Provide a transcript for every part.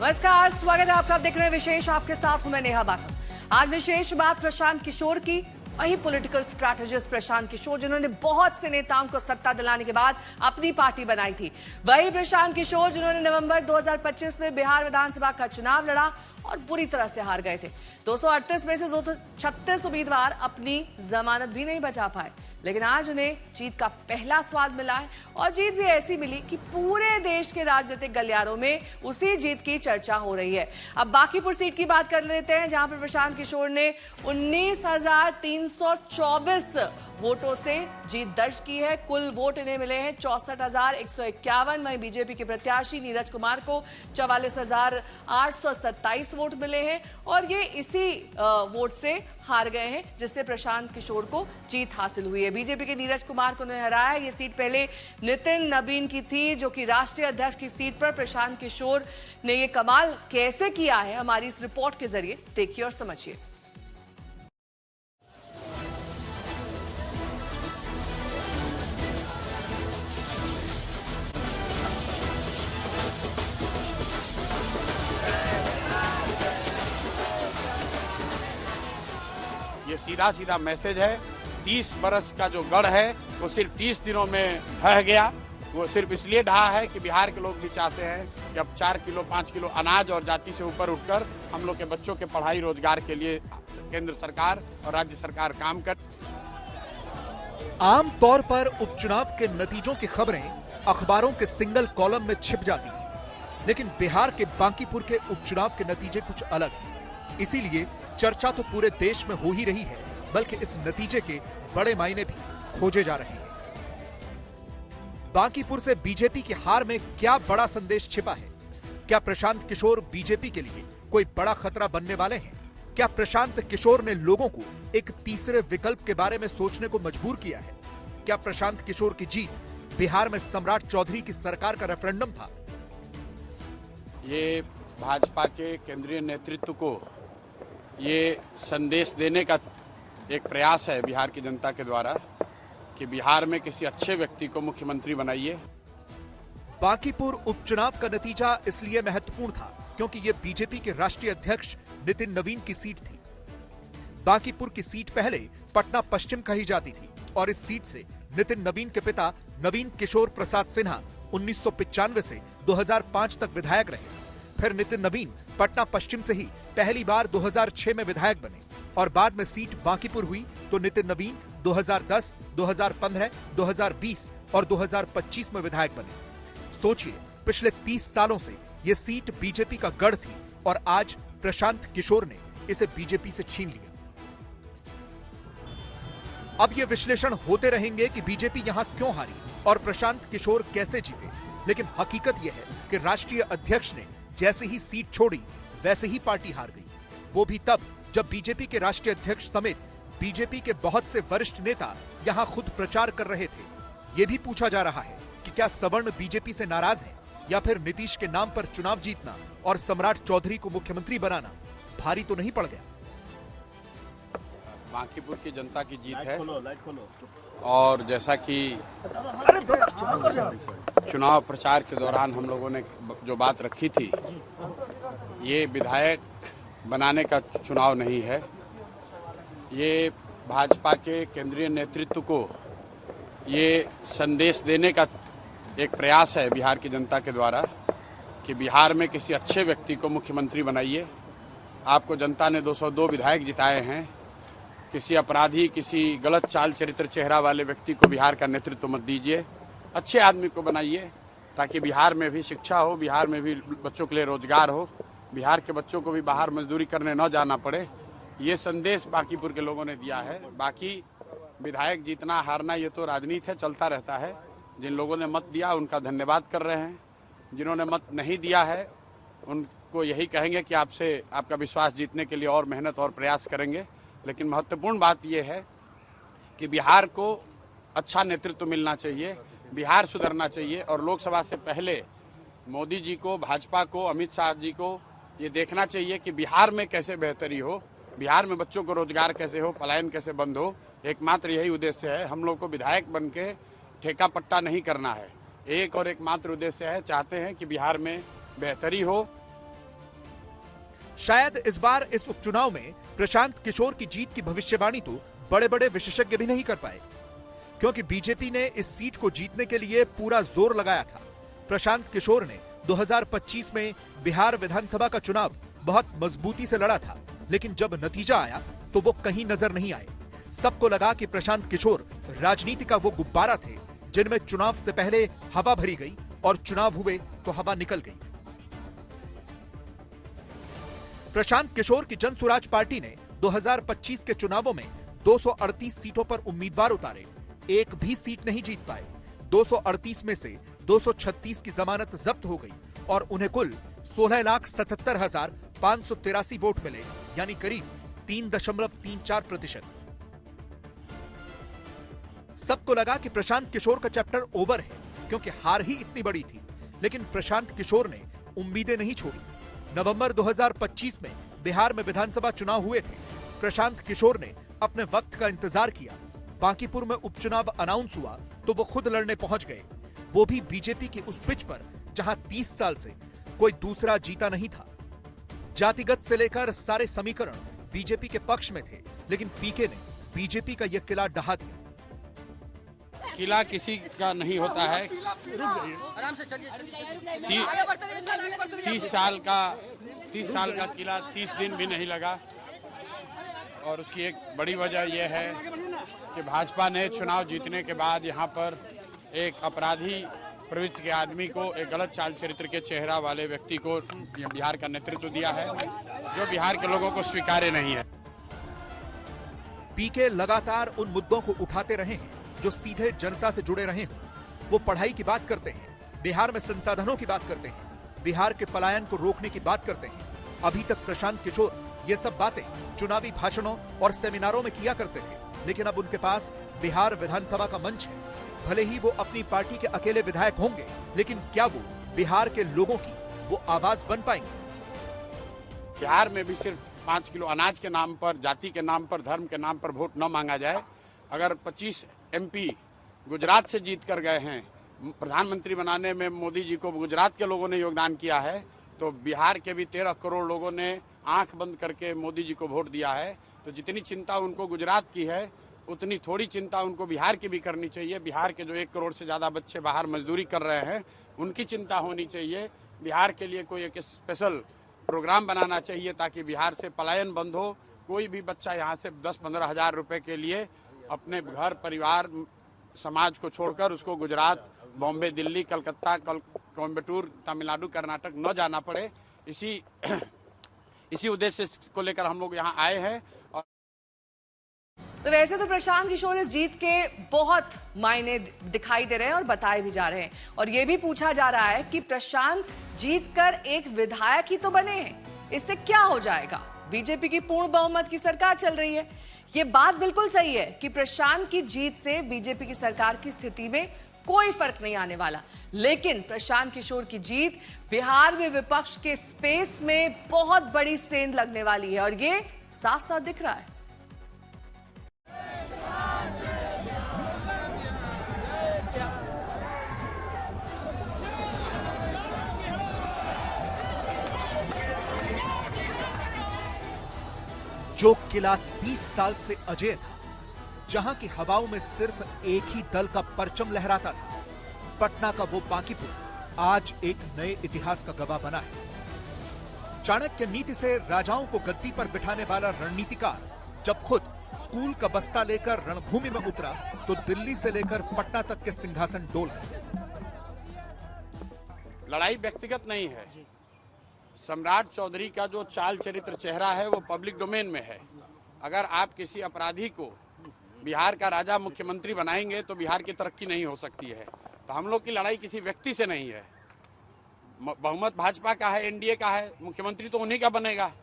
नमस्कार, स्वागत है आपका। आप देख रहे हैं विशेष, आपके साथ हूं मैं नेहा बाथम। आज विशेष बात प्रशांत किशोर की, वही पॉलिटिकल स्ट्रैटेजिस्ट प्रशांत किशोर जिन्होंने बहुत से नेताओं को सत्ता दिलाने के बाद अपनी पार्टी बनाई थी। वही प्रशांत किशोर जिन्होंने नवंबर 2025 में बिहार विधानसभा का चुनाव लड़ा और बुरी तरह से हार गए थे। 238 में से 236 उम्मीदवार अपनी जमानत भी नहीं बचा पाए, लेकिन आज उन्हें जीत का पहला स्वाद मिला है और जीत भी ऐसी मिली कि पूरे देश के राजनीतिक गलियारों में उसी जीत की चर्चा हो रही है। अब बांकीपुर सीट की बात कर लेते हैं, जहां पर प्रशांत किशोर ने 19,324 वोटों से जीत दर्ज की है। कुल वोट इन्हें मिले हैं 64,151। वहीं बीजेपी के प्रत्याशी नीरज कुमार को 44,827 वोट मिले हैं और ये इसी वोट से हार गए हैं, जिससे प्रशांत किशोर को जीत हासिल हुई है। बीजेपी के नीरज कुमार को उन्होंने हराया। ये सीट पहले नितिन नवीन की थी, जो कि राष्ट्रीय अध्यक्ष की सीट पर प्रशांत किशोर ने ये कमाल कैसे किया है, हमारी इस रिपोर्ट के जरिए देखिए और समझिए। ये सीधा सीधा मैसेज है। 30 बरस का जो गढ़ है वो सिर्फ 30 दिनों में ढह गया। वो सिर्फ इसलिए ढहा है कि बिहार के लोग भी चाहते हैं कि अब 4 किलो 5 किलो अनाज और जाति से ऊपर उठकर हम लोग के बच्चों के पढ़ाई रोजगार के लिए केंद्र सरकार और राज्य सरकार काम कर। आम तौर पर उपचुनाव के नतीजों की खबरें अखबारों के सिंगल कॉलम में छिप जाती हैं, लेकिन बिहार के बांकीपुर के उपचुनाव के नतीजे कुछ अलग हैं। इसीलिए चर्चा तो पूरे देश में हो ही रही है, बल्कि इस नतीजे के बड़े मायने भी खोजे जा रहे हैं। बांकीपुर से बीजेपी की हार में क्या बड़ा संदेश छिपा है? क्या प्रशांत किशोर बीजेपी के लिए कोई बड़ा खतरा बनने वाले हैं? क्या प्रशांत किशोर ने लोगों को एक तीसरे विकल्प के बारे में सोचने को मजबूर किया है? क्या प्रशांत किशोर की जीत बिहार में सम्राट चौधरी की सरकार का रेफरेंडम था? ये भाजपा के केंद्रीय नेतृत्व को ये संदेश देने का एक प्रयास है बिहार की जनता के द्वारा कि बिहार में किसी अच्छे व्यक्ति को मुख्यमंत्री बनाइए। बांकीपुर उपचुनाव का नतीजा इसलिए महत्वपूर्ण था क्योंकि यह बीजेपी के राष्ट्रीय अध्यक्ष नितिन नवीन की सीट थी। बांकीपुर की सीट पहले पटना पश्चिम कही जाती थी और इस सीट से नितिन नवीन के पिता नवीन किशोर प्रसाद सिन्हा 1995 से 2005 तक विधायक रहे। फिर नितिन नवीन पटना पश्चिम से ही पहली बार 2006 में विधायक बने और बाद में सीट बांकीपुर हुई तो नितिन नवीन 2010, 2015, 2020 और 2025 में विधायक बने। सोचिए, पिछले 30 सालों से यह सीट बीजेपी का गढ़ थी और आज प्रशांत किशोर ने इसे बीजेपी से छीन लिया। अब यह विश्लेषण होते रहेंगे कि बीजेपी यहां क्यों हारी और प्रशांत किशोर कैसे जीते, लेकिन हकीकत यह है कि राष्ट्रीय अध्यक्ष ने जैसे ही सीट छोड़ी वैसे ही पार्टी हार गई। वो भी तब जब बीजेपी के राष्ट्रीय अध्यक्ष समेत बीजेपी के बहुत से वरिष्ठ नेता यहां खुद प्रचार कर रहे थे। ये भी पूछा जा रहा है कि क्या सवर्ण बीजेपी से नाराज हैं या फिर नीतीश के नाम पर चुनाव जीतना और सम्राट चौधरी को मुख्यमंत्री बनाना भारी तो नहीं पड़ गया? बांकीपुर की जनता की जीत है और जैसा कि चुनाव प्रचार के दौरान हम लोगों ने जो बात रखी थी, ये विधायक बनाने का चुनाव नहीं है। ये भाजपा के केंद्रीय नेतृत्व को ये संदेश देने का एक प्रयास है बिहार की जनता के द्वारा कि बिहार में किसी अच्छे व्यक्ति को मुख्यमंत्री बनाइए। आपको जनता ने 202 विधायक जिताए हैं। किसी अपराधी, किसी गलत चाल चरित्र चेहरा वाले व्यक्ति को बिहार का नेतृत्व मत दीजिए। अच्छे आदमी को बनाइए ताकि बिहार में भी शिक्षा हो, बिहार में भी बच्चों के लिए रोजगार हो, बिहार के बच्चों को भी बाहर मजदूरी करने न जाना पड़े। ये संदेश बांकीपुर के लोगों ने दिया है। बाकी विधायक जीतना हारना ये तो राजनीति है, चलता रहता है। जिन लोगों ने मत दिया उनका धन्यवाद कर रहे हैं। जिन्होंने मत नहीं दिया है उनको यही कहेंगे कि आपसे आपका विश्वास जीतने के लिए और मेहनत और प्रयास करेंगे। लेकिन महत्वपूर्ण बात यह है कि बिहार को अच्छा नेतृत्व मिलना चाहिए, बिहार सुधरना चाहिए और लोकसभा से पहले मोदी जी को, भाजपा को, अमित शाह जी को ये देखना चाहिए कि बिहार में कैसे बेहतरी हो, बिहार में बच्चों को रोजगार कैसे हो, पलायन कैसे बंद हो। एकमात्र यही उद्देश्य है। हम लोग को विधायक बन के ठेका पट्टा नहीं करना है। एक और एकमात्र उद्देश्य है, चाहते हैं कि बिहार में बेहतरी हो, शायद इस बार इस उपचुनाव में प्रशांत किशोर की जीत की भविष्यवाणी तो बड़े बड़े विशेषज्ञ भी नहीं कर पाए, क्योंकि बीजेपी ने इस सीट को जीतने के लिए पूरा जोर लगाया था। प्रशांत किशोर ने 2025 में बिहार विधानसभा का चुनाव बहुत मजबूती से लड़ा था, लेकिन जब नतीजा आया तो वो कहीं नजर नहीं आए। सबको लगा कि प्रशांत किशोर राजनीति का वो गुब्बारा थे जिनमें चुनाव से पहले हवा भरी गई और चुनाव हुए तो हवा निकल गई। प्रशांत किशोर की जन स्वराज पार्टी ने 2025 के चुनावों में 238 सीटों पर उम्मीदवार उतारे, एक भी सीट नहीं जीत पाए। 238 में से 236 की जमानत जब्त हो गई और उन्हें कुल 16,77,583 वोट मिले, यानी करीब 3.34%। सबको लगा कि प्रशांत किशोर का चैप्टर ओवर है, क्योंकि हार ही इतनी बड़ी थी, लेकिन प्रशांत किशोर ने उम्मीदें नहीं छोड़ी। नवंबर 2025 में बिहार में विधानसभा चुनाव हुए थे। प्रशांत किशोर ने अपने वक्त का इंतजार किया। बांकीपुर में उपचुनाव अनाउंस हुआ तो वो खुद लड़ने पहुंच गए, वो भी बीजेपी की उस पिच पर जहां 30 साल से कोई दूसरा जीता नहीं था। जातिगत से लेकर सारे समीकरण बीजेपी के पक्ष में थे, लेकिन पीके ने बीजेपी का यह किला ढहा दिया। किला किसी का नहीं होता है। 30 साल का किला 30 दिन भी नहीं लगा, और उसकी एक बड़ी वजह यह है कि भाजपा ने चुनाव जीतने के बाद यहाँ पर एक अपराधी प्रवृत्ति के आदमी को, एक गलत चाल चरित्र के चेहरा वाले व्यक्ति को बिहार का नेतृत्व दिया है, जो बिहार के लोगों को स्वीकार्य नहीं है। पीके लगातार उन मुद्दों को उठाते रहे हैं जो सीधे जनता से जुड़े रहे हों। वो पढ़ाई की बात करते हैं, बिहार में संसाधनों की बात करते हैं, बिहार के पलायन को रोकने की बात करते हैं। अभी तक प्रशांत किशोर ये सब बातें चुनावी भाषणों और सेमिनारों में किया करते थे, लेकिन अब उनके पास बिहार विधानसभा का मंच है। भले ही वो अपनी पार्टी के अकेले विधायक होंगे, लेकिन क्या वो बिहार के लोगों की वो आवाज बन पाएंगे? बिहार में भी सिर्फ 5 किलो अनाज के नाम पर, जाति के नाम पर, धर्म के नाम पर वोट न मांगा जाए। अगर 25 MP गुजरात से जीत कर गए हैं, प्रधानमंत्री बनाने में मोदी जी को गुजरात के लोगों ने योगदान किया है, तो बिहार के भी 13 करोड़ लोगों ने आंख बंद करके मोदी जी को वोट दिया है। तो जितनी चिंता उनको गुजरात की है, उतनी थोड़ी चिंता उनको बिहार की भी करनी चाहिए। बिहार के जो 1 करोड़ से ज़्यादा बच्चे बाहर मजदूरी कर रहे हैं, उनकी चिंता होनी चाहिए। बिहार के लिए कोई एक स्पेशल प्रोग्राम बनाना चाहिए ताकि बिहार से पलायन बंद हो। कोई भी बच्चा यहाँ से 10-15 हज़ार रुपये के लिए अपने घर, परिवार, समाज को छोड़कर उसको गुजरात, बॉम्बे, दिल्ली, कलकत्ता, कोयम्बटूर, तमिलनाडु, कर्नाटक न जाना पड़े। इसी उद्देश्य को लेकर हम लोग यहाँ आए हैं। तो वैसे तो प्रशांत किशोर इस जीत के बहुत मायने दिखाई दे रहे हैं और बताए भी जा रहे हैं, और ये भी पूछा जा रहा है कि प्रशांत जीतकर एक विधायक ही तो बने हैं, इससे क्या हो जाएगा? बीजेपी की पूर्ण बहुमत की सरकार चल रही है। ये बात बिल्कुल सही है कि प्रशांत की जीत से बीजेपी की सरकार की स्थिति में कोई फर्क नहीं आने वाला, लेकिन प्रशांत किशोर की जीत बिहार में विपक्ष के स्पेस में बहुत बड़ी सेंध लगने वाली है, और ये साफ साफ दिख रहा है। जो किला 30 साल से अजेय था, जहां की हवाओं में सिर्फ एक ही दल का परचम लहराता था, पटना का वो बांकीपुर आज एक नए इतिहास का गवाह बना है। चाणक्य नीति से राजाओं को गद्दी पर बिठाने वाला रणनीतिकार जब खुद स्कूल का बस्ता लेकर रणभूमि में उतरा, तो दिल्ली से लेकर पटना तक के सिंहासन डोल गए। लड़ाई व्यक्तिगत नहीं है। सम्राट चौधरी का जो चाल चरित्र चेहरा है वो पब्लिक डोमेन में है। अगर आप किसी अपराधी को बिहार का राजा मुख्यमंत्री बनाएंगे तो बिहार की तरक्की नहीं हो सकती है। तो हम लोग की लड़ाई किसी व्यक्ति से नहीं है। बहुमत भाजपा का है, एनडीए का है, मुख्यमंत्री तो उन्हीं का बनेगा।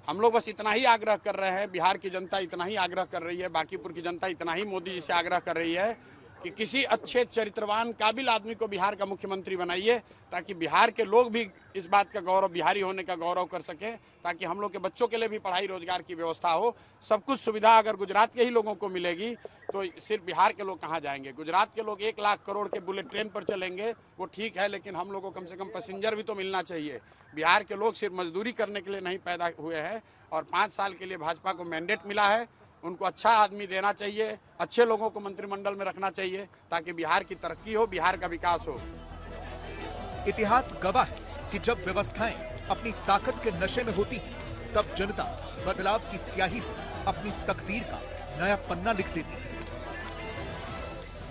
हम लोग बस इतना ही आग्रह कर रहे हैं, बिहार की जनता इतना ही आग्रह कर रही है, बांकीपुर की जनता इतना ही मोदी जी से आग्रह कर रही है कि किसी अच्छे चरित्रवान काबिल आदमी को बिहार का मुख्यमंत्री बनाइए, ताकि बिहार के लोग भी इस बात का गौरव, बिहारी होने का गौरव कर सकें, ताकि हम लोग के बच्चों के लिए भी पढ़ाई रोजगार की व्यवस्था हो। सब कुछ सुविधा अगर गुजरात के ही लोगों को मिलेगी तो सिर्फ बिहार के लोग कहाँ जाएंगे। गुजरात के लोग 1 लाख करोड़ के बुलेट ट्रेन पर चलेंगे, वो ठीक है, लेकिन हम लोग को कम से कम पैसेंजर भी तो मिलना चाहिए। बिहार के लोग सिर्फ मजदूरी करने के लिए नहीं पैदा हुए हैं, और 5 साल के लिए भाजपा को मैंडेट मिला है। उनको अच्छा आदमी देना चाहिए, अच्छे लोगों को मंत्रिमंडल में रखना चाहिए, ताकि बिहार की तरक्की हो, बिहार का विकास हो। इतिहास गवाह है कि जब व्यवस्थाएं अपनी ताकत के नशे में होती हैं, तब जनता बदलाव की स्याही से अपनी तकदीर का नया पन्ना लिख देती है।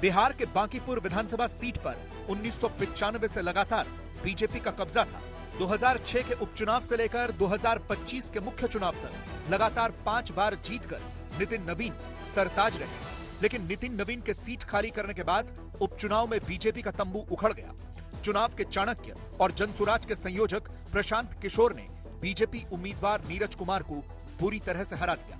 बिहार के बांकीपुर विधानसभा सीट पर 1995 से लगातार बीजेपी का कब्जा था। 2006 के उपचुनाव से लेकर 2025 के मुख्य चुनाव तक लगातार 5 बार जीतकर नितिन नवीन सरताज रहे। लेकिन नितिन नवीन के सीट खाली करने के बाद उपचुनाव में बीजेपी का तंबू उखड़ गया। चुनाव के चाणक्य और जनसुराज के संयोजक प्रशांत किशोर ने बीजेपी उम्मीदवार नीरज कुमार को बुरी तरह से हरा दिया।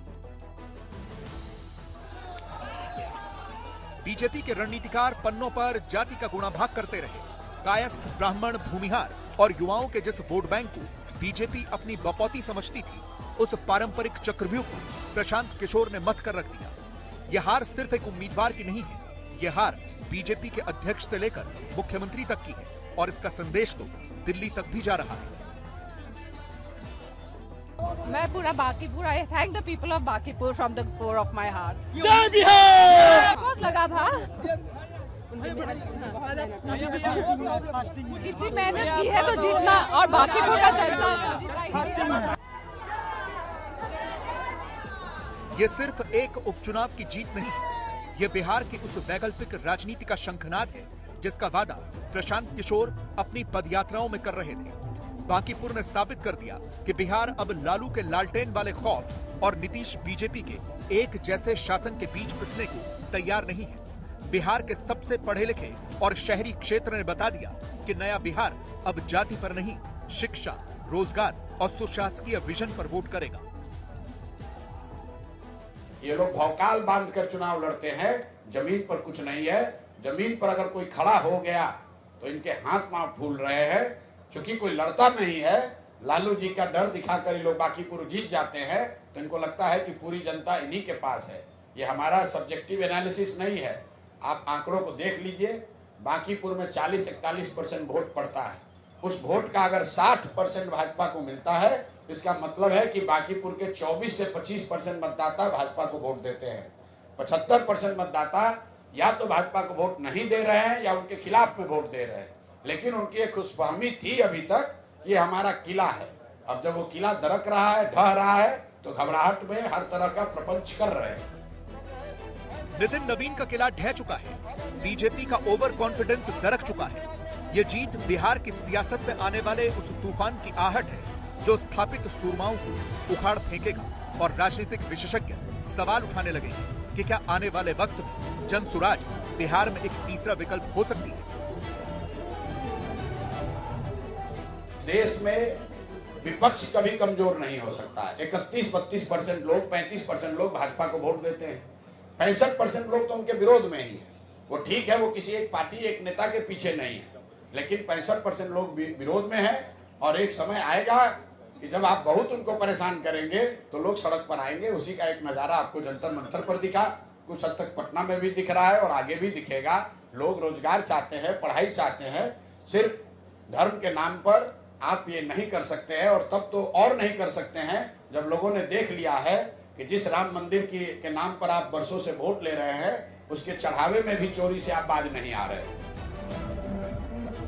बीजेपी के रणनीतिकार पन्नों पर जाति का गुणाभाग करते रहे। कायस्थ, ब्राह्मण, भूमिहार और युवाओं के जिस वोट बैंक को बीजेपी अपनी बपौती समझती थी, उस पारंपरिक चक्रव्यूह को प्रशांत किशोर ने मत कर रख दिया। यह हार सिर्फ एक उम्मीदवार की नहीं है, यह हार बीजेपी के अध्यक्ष से लेकर मुख्यमंत्री तक की है, और इसका संदेश तो दिल्ली तक भी जा रहा है। मैं पूरा बांकीपुर, आई thank the people of Bankipur from the core of my heart. जय बिहार! बहुत लगा था, इतनी मेहनत की है तो जीतना, और बांकीपुर का जनता तो जीता ही। ये सिर्फ एक उपचुनाव की जीत नहीं है, ये बिहार की उस वैकल्पिक राजनीति का शंखनाद है जिसका वादा प्रशांत किशोर अपनी पदयात्राओं में कर रहे थे। बांकीपुर ने साबित कर दिया कि बिहार अब लालू के लालटेन वाले खौफ और नीतीश बीजेपी के एक जैसे शासन के बीच पिसने को तैयार नहीं है। बिहार के सबसे पढ़े लिखे और शहरी क्षेत्र ने बता दिया कि नया बिहार अब जाति पर नहीं, शिक्षा, रोजगार और सुशासकीय विजन पर वोट करेगा। ये लोग भौकाल बांधकर चुनाव लड़ते हैं, जमीन पर कुछ नहीं है। जमीन पर अगर कोई खड़ा हो गया तो इनके हाथ पांव फूल रहे हैं। चूंकि कोई लड़ता नहीं है, लालू जी का डर दिखाकर ये लोग बांकीपुर जीत जाते हैं, तो इनको लगता है कि पूरी जनता इन्हीं के पास है। ये हमारा सब्जेक्टिव एनालिसिस नहीं है, आप आंकड़ों को देख लीजिए। बांकीपुर में 40-41% वोट पड़ता है। उस वोट का अगर 60% भाजपा को मिलता है, इसका मतलब है कि बांकीपुर के 24 से 25% मतदाता भाजपा को वोट देते हैं। 75% मतदाता या तो भाजपा को वोट नहीं दे रहे हैं या उनके खिलाफ में वोट दे रहे हैं। लेकिन उनकी एक खुशफहमी थी अभी तक, ये हमारा किला है। अब जब वो किला दरक रहा है, ढह रहा है, तो घबराहट में हर तरह का प्रपंच कर रहे हैं। नितिन नवीन का किला ढह चुका है, बीजेपी का ओवर कॉन्फिडेंस दरक चुका है। ये जीत बिहार की सियासत में आने वाले उस तूफान की आहट है जो स्थापित सूरमाओं को उखाड़ फेंकेगा, और राजनीतिक विशेषज्ञ सवाल उठाने लगे कि क्या आने वाले वक्त में जनसुराज बिहार में एक तीसरा विकल्प हो सकती है। देश में विपक्ष कभी कमजोर नहीं हो सकता है। 31-32% लोग, 35% लोग भाजपा को वोट देते हैं। 65% लोग तो उनके विरोध में ही है। वो ठीक है, वो किसी एक पार्टी, एक नेता के पीछे नहीं है, लेकिन 65% लोग विरोध में हैं। और एक समय आएगा कि जब आप बहुत उनको परेशान करेंगे तो लोग सड़क पर आएंगे। उसी का एक नजारा आपको जंतर मंतर पर दिखा, कुछ हद तक पटना में भी दिख रहा है और आगे भी दिखेगा। लोग रोजगार चाहते हैं, पढ़ाई चाहते हैं। सिर्फ धर्म के नाम पर आप ये नहीं कर सकते हैं, और तब तो और नहीं कर सकते हैं जब लोगों ने देख लिया है कि जिस राम मंदिर के नाम पर आप बरसों से वोट ले रहे हैं, उसके चढ़ावे में भी चोरी से आप बाज नहीं आ रहे।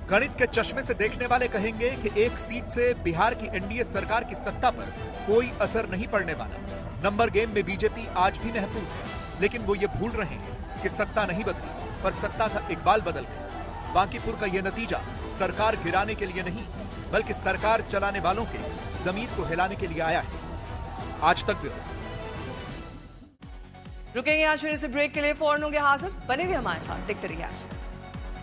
गणित के चश्मे से देखने वाले कहेंगे कि एक सीट से बिहार की एनडीए सरकार की सत्ता पर कोई असर नहीं पड़ने वाला। नंबर गेम में बीजेपी आज भी महफूज है, लेकिन वो ये भूल रहे हैं कि सत्ता नहीं बदली, पर सत्ता का इकबाल बदल गया। बांकीपुर का यह नतीजा सरकार गिराने के लिए नहीं, बल्कि सरकार चलाने वालों के जमीर को हिलाने के लिए आया है। आज तक ब्यूरो। रुकेंगे आज फिर से ब्रेक के लिए, फौरन होंगे हाजिर। बने रहिए हमारे साथ, देखते रहिए आज तक।